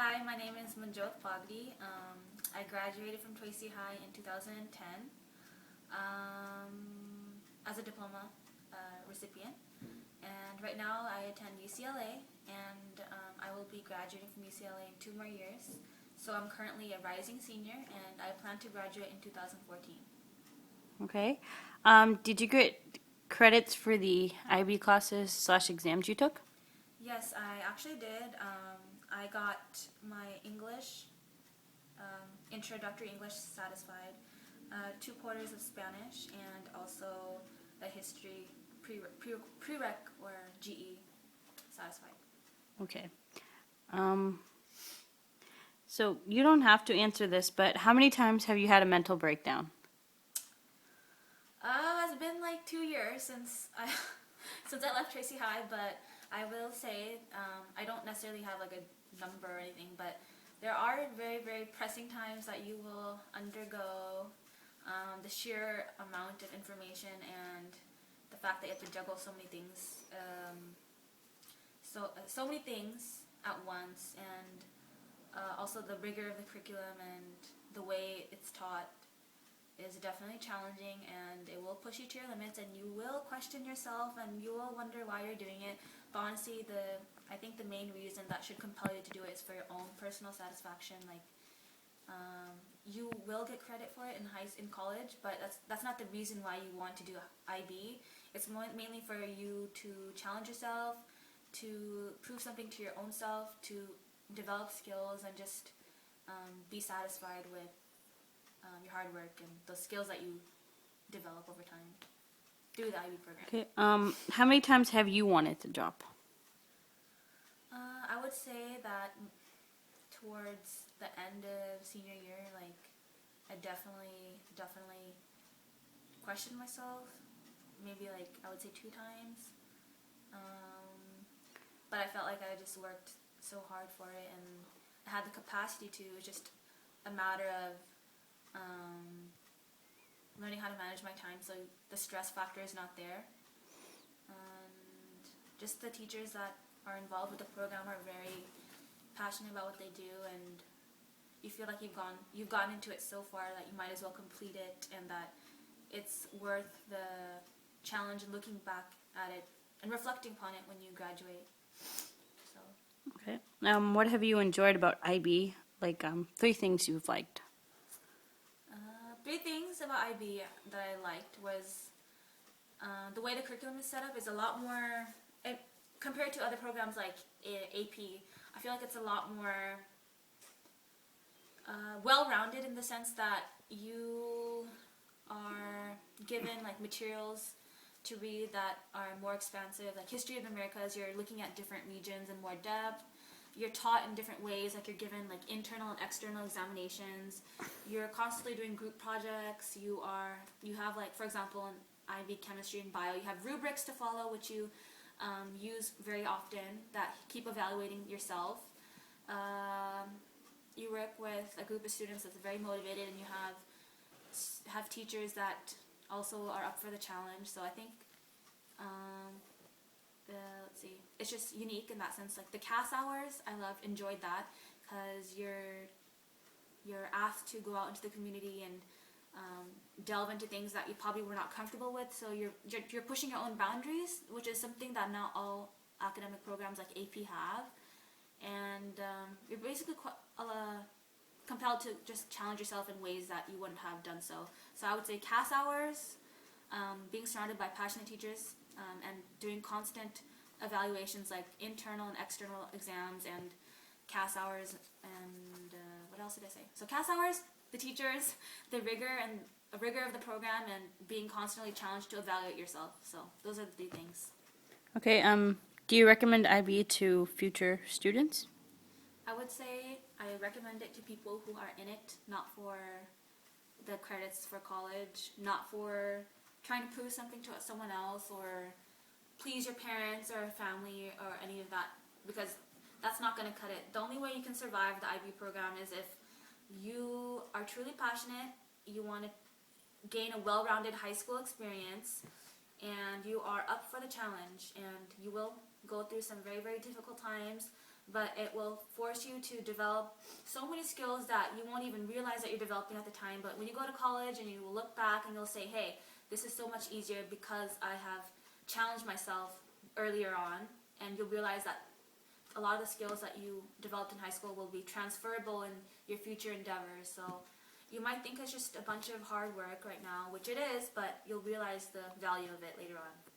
Hi, my name is Manjot Pagdi. I graduated from Tracy High in 2010 as a diploma recipient. And right now I attend UCLA and I will be graduating from UCLA in 2 more years. So I'm currently a rising senior and I plan to graduate in 2014. Okay. Did you get credits for the IB classes/exams you took? Yes, I actually did. I got my English, introductory English satisfied, 2 quarters of Spanish, and also the history prereq or GE satisfied. Okay. Um, so you don't have to answer this, but how many times have you had a mental breakdown? It's been like 2 years since I since I left Tracy High, but I will say I don't necessarily have like a number or anything, but there are very pressing times that you will undergo. The sheer amount of information and the fact that you have to juggle so many things, so many things at once, and also the rigor of the curriculum and the way it's taught is definitely challenging, and it will push you to your limits, and you will question yourself, and you will wonder why you're doing it. But honestly, I think the main reason that should compel you to do it is for your own personal satisfaction. Like, you will get credit for it in college, but that's not the reason why you want to do IB. It's mainly for you to challenge yourself, to prove something to your own self, to develop skills, and just be satisfied with your hard work and the skills that you develop over time through the IB program. Okay. How many times have you wanted to drop? I would say that towards the end of senior year, like I definitely questioned myself. Maybe like I would say 2 times, but I felt like I just worked so hard for it and I had the capacity to. It was just a matter of learning how to manage my time, so the stress factor is not there. And just the teachers that are involved with the program are very passionate about what they do, and you feel like you've gotten into it so far that you might as well complete it, and that it's worth the challenge and looking back at it and reflecting upon it when you graduate. So, Okay. What have you enjoyed about IB? Like, 3 things you've liked. 3 things about IB that I liked was the way the curriculum is set up is a lot more, compared to other programs like AP, I feel like it's a lot more well-rounded in the sense that you are given like materials to read that are more expansive, like History of the Americas. You're looking at different regions in more depth. You're taught in different ways, like you're given like internal and external examinations. You're constantly doing group projects. You have, like, for example, in IB chemistry and bio, you have rubrics to follow, which you use very often, that keep evaluating yourself. You work with a group of students that's very motivated, and you have teachers that also are up for the challenge. So I think let's see, it's just unique in that sense. Like the CAS hours, I enjoyed that because you're asked to go out into the community and delve into things that you probably were not comfortable with. So you're pushing your own boundaries, which is something that not all academic programs like AP have. And you're basically compelled to just challenge yourself in ways that you wouldn't have done so. So I would say CAS hours, being surrounded by passionate teachers, and doing constant evaluations like internal and external exams, and CAS hours, and what else did I say? So CAS hours, the teachers, the rigor of the program, and being constantly challenged to evaluate yourself. So those are the 3 things. Okay. Do you recommend IB to future students? I would say I recommend it to people who are in it, not for the credits for college, not for trying to prove something to someone else or please your parents or family or any of that, because that's not going to cut it. The only way you can survive the IB program is if you are truly passionate, you want to gain a well-rounded high school experience, and you are up for the challenge, and you will go through some very difficult times, but it will force you to develop so many skills that you won't even realize that you're developing at the time. But when you go to college and you will look back and you'll say, hey, this is so much easier because I have challenged myself earlier on, and you'll realize that a lot of the skills that you developed in high school will be transferable in your future endeavors. So you might think it's just a bunch of hard work right now, which it is, but you'll realize the value of it later on.